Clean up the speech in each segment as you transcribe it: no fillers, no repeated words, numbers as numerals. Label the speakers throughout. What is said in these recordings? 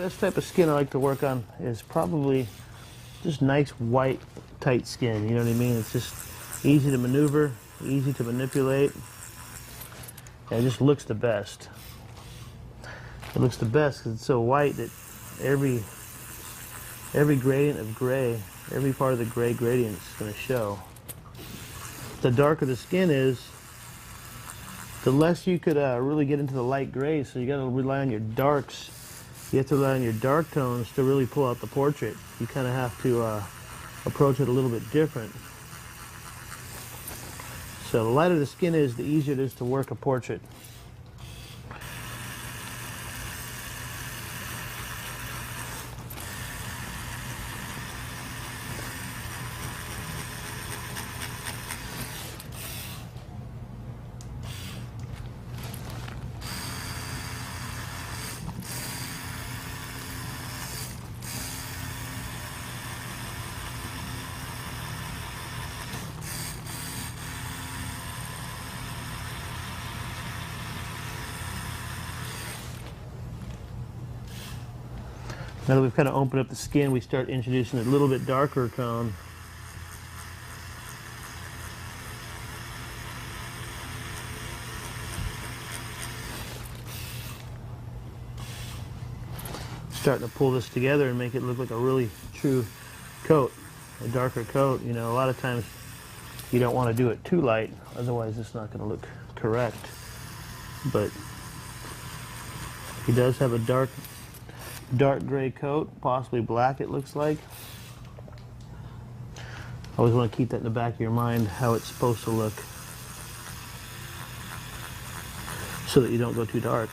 Speaker 1: best type of skin I like to work on is probably just nice white tight skin, you know what I mean? It's just easy to maneuver, easy to manipulate, and it just looks the best. It looks the best because it's so white that every gradient of gray, every part of the gray gradient is going to show. The darker the skin is, the less you could really get into the light grays, so you got to rely on your darks. You have to rely on your dark tones to really pull out the portrait. You kind of have to approach it a little bit different. So the lighter the skin is, the easier it is to work a portrait. Now that we've kind of opened up the skin, we start introducing a little bit darker tone. Starting to pull this together and make it look like a really true coat, a darker coat. You know, a lot of times you don't want to do it too light, otherwise it's not going to look correct. But he does have a dark gray coat, possibly black it looks like. Always want to keep that in the back of your mind, how it's supposed to look, so that you don't go too dark.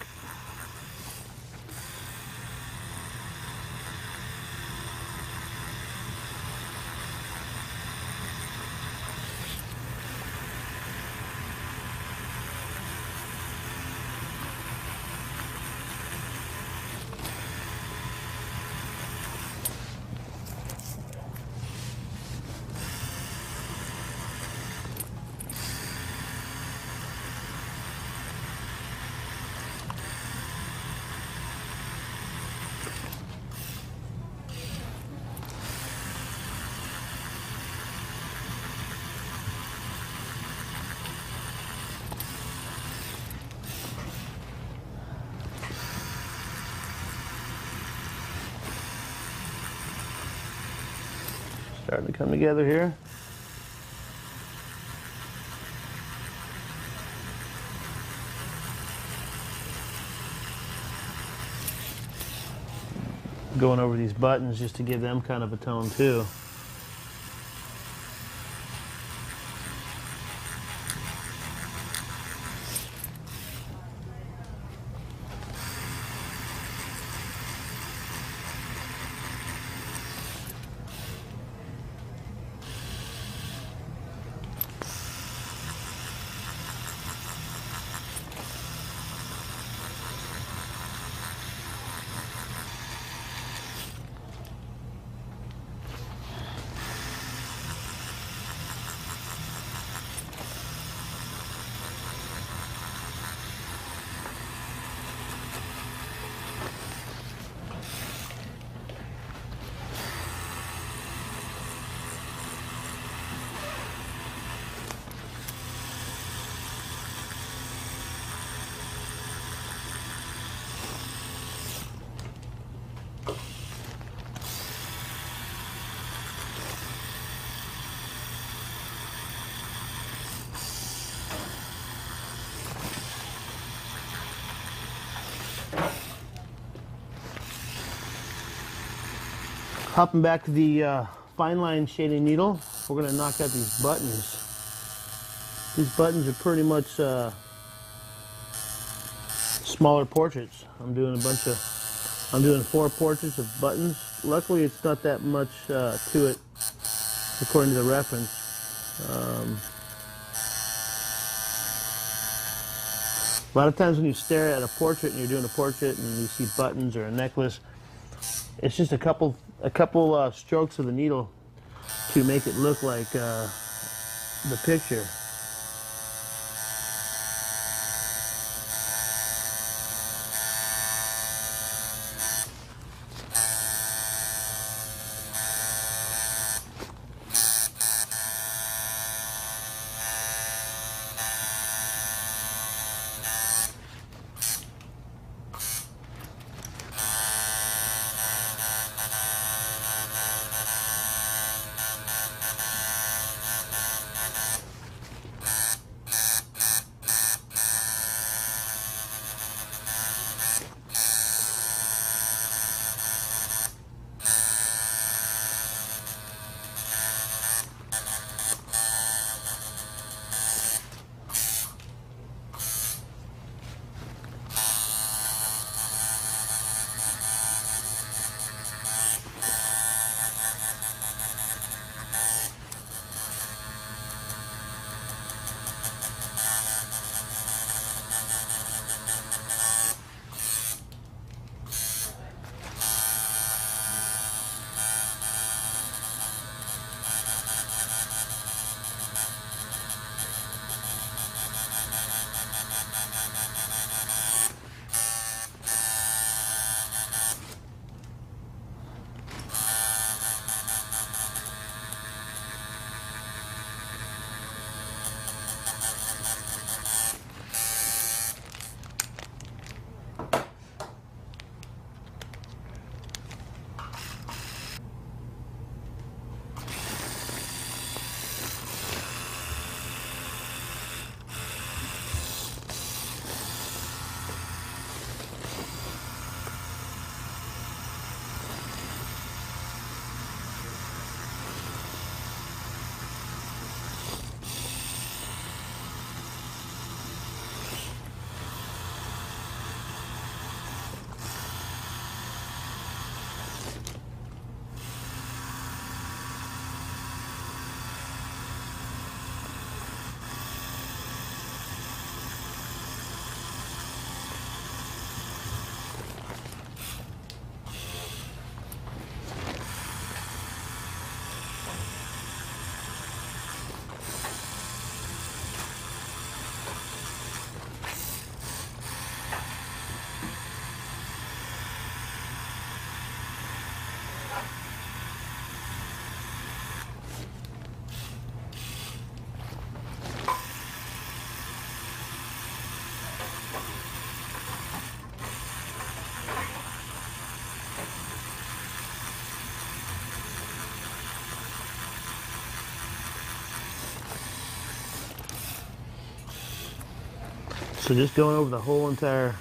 Speaker 1: Starting to come together here. Going over these buttons just to give them kind of a tone too. Hopping back to the fine line shading needle, we're going to knock out these buttons. These buttons are pretty much smaller portraits. I'm doing 4 portraits of buttons. Luckily it's not that much to it according to the reference. A lot of times when you stare at a portrait and you're doing a portrait and you see buttons or a necklace, it's just a couple strokes of the needle to make it look like the picture. So just going over the whole entire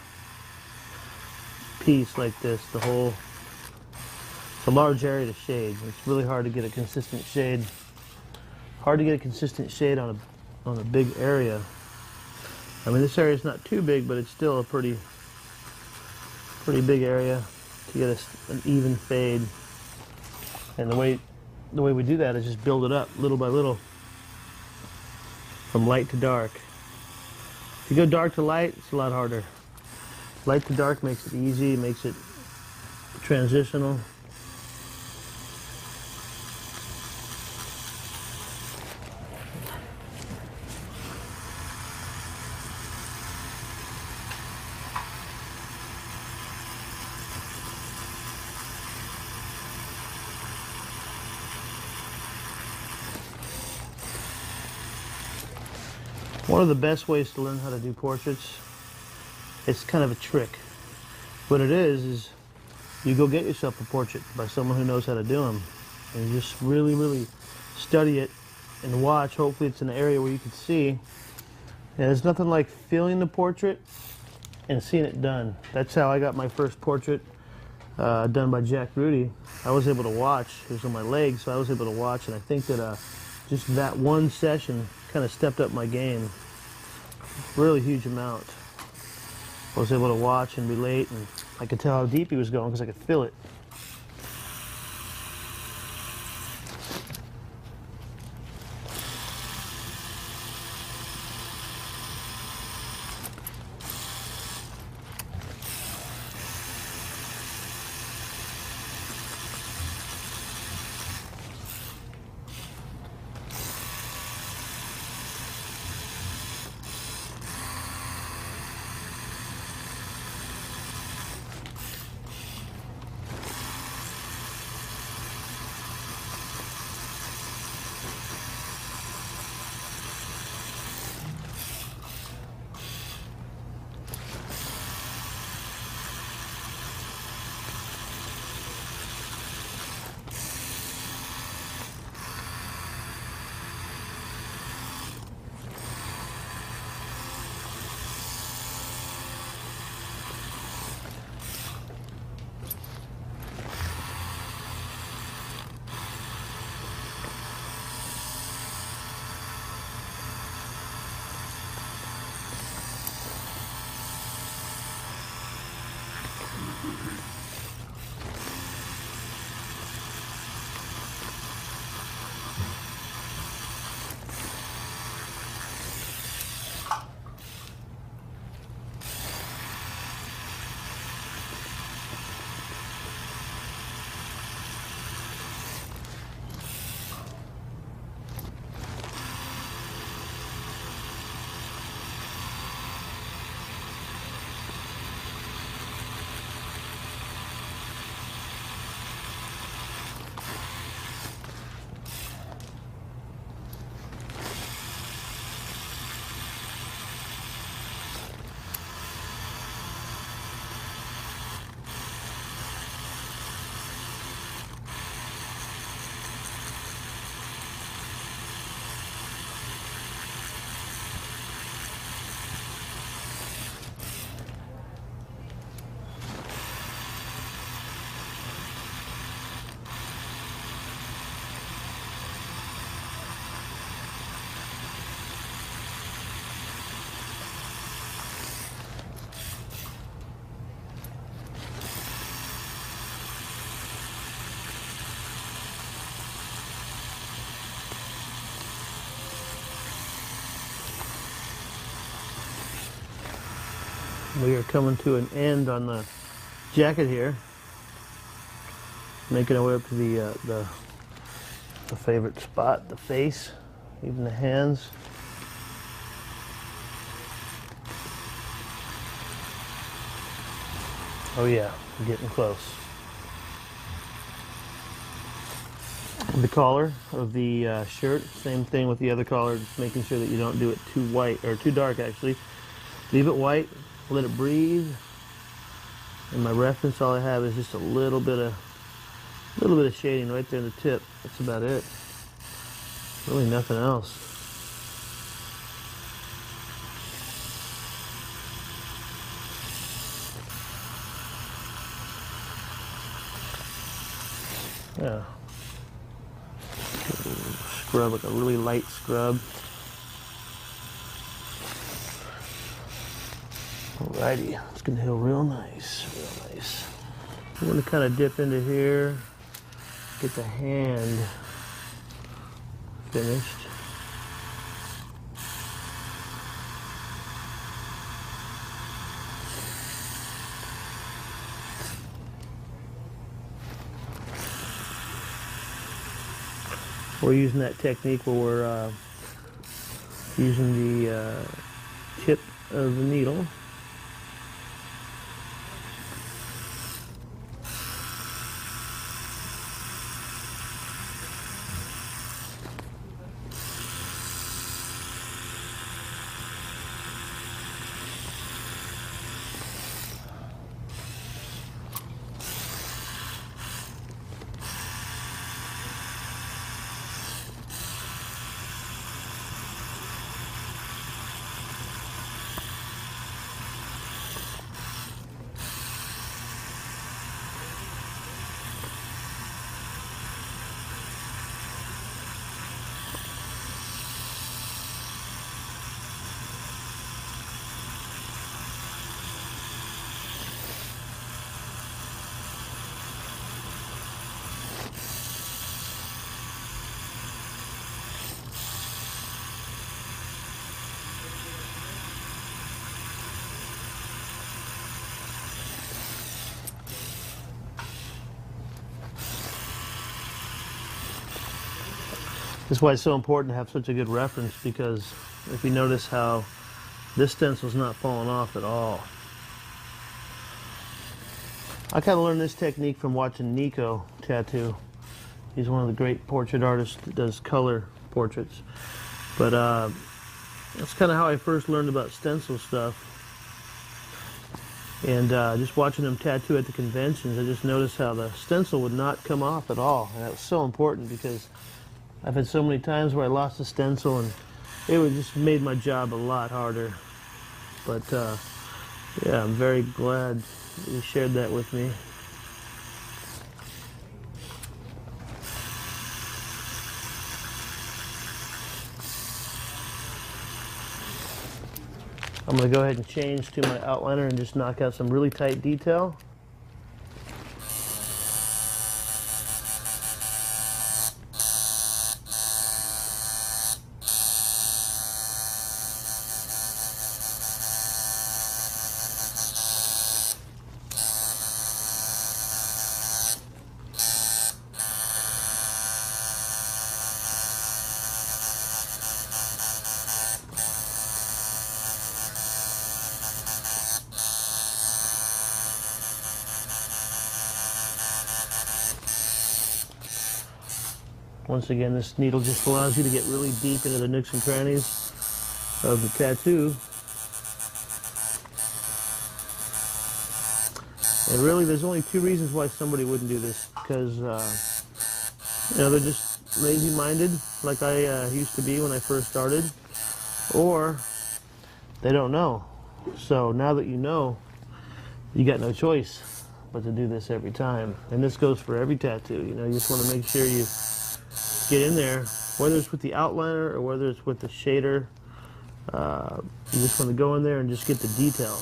Speaker 1: piece like this, it's a large area to shade. It's really hard to get a consistent shade. Hard to get a consistent shade on a big area. I mean, this area is not too big, but it's still a pretty big area to get an even fade. And the way we do that is just build it up little by little, from light to dark. If you go dark to light, it's a lot harder. Light to dark makes it easy, makes it transitional. One of the best ways to learn how to do portraits, it's kind of a trick. What it is you go get yourself a portrait by someone who knows how to do them, and you just really study it and watch. Hopefully it's in an area where you can see. And there's nothing like feeling the portrait and seeing it done. That's how I got my first portrait done by Jack Rudy. I was able to watch. It was on my leg, so I was able to watch, and I think that just that one session kind of stepped up my game. Really huge amount. I was able to watch and relate, and I could tell how deep he was going because I could feel it. We are coming to an end on the jacket here. Making our way up to the favorite spot, the face, even the hands. Oh yeah, we're getting close. The collar of the shirt, same thing with the other collar, just making sure that you don't do it too white, or too dark actually. Leave it white, let it breathe. And my reference, all I have is just a little bit of shading right there in the tip. That's about it. Really nothing else. Yeah. Scrub, like a really light scrub. Alrighty, it's gonna heal real nice, real nice. I'm gonna kind of dip into here, get the hand finished. We're using that technique where we're using the tip of the needle. That's why it's so important to have such a good reference, because if you notice how this stencil's not falling off at all. I kind of learned this technique from watching Nico tattoo. He's one of the great portrait artists that does color portraits. But that's kind of how I first learned about stencil stuff. And just watching him tattoo at the conventions, I just noticed how the stencil would not come off at all. And that was so important, because I've had so many times where I lost a stencil and it would just made my job a lot harder. But yeah, I'm very glad you shared that with me. I'm going to go ahead and change to my outliner and just knock out some really tight detail. Once again, this needle just allows you to get really deep into the nooks and crannies of the tattoo. And really, there's only two reasons why somebody wouldn't do this. Because, you know, they're just lazy-minded, like I used to be when I first started. Or they don't know. So now that you know, you got no choice but to do this every time. And this goes for every tattoo. You know, you just want to make sure you get in there, whether it's with the outliner or whether it's with the shader. You just want to go in there and just get the detail.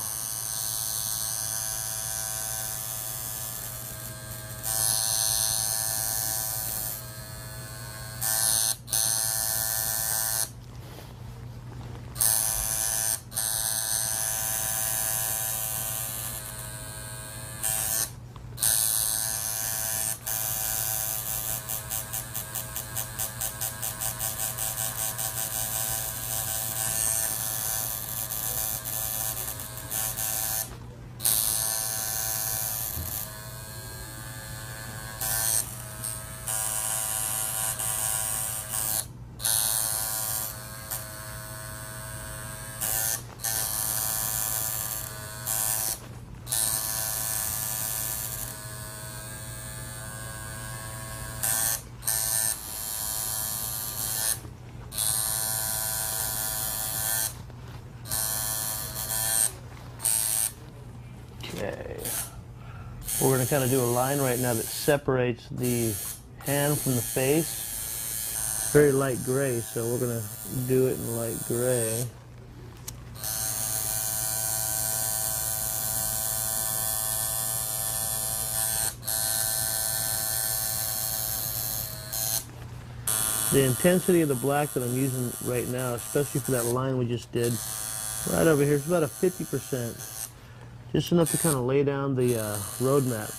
Speaker 1: Okay, we're going to kind of do a line right now that separates the tan from the face. Very light gray, so we're gonna do it in light gray. The intensity of the black that I'm using right now, especially for that line we just did, right over here, is about a 50%. Just enough to kind of lay down the road map.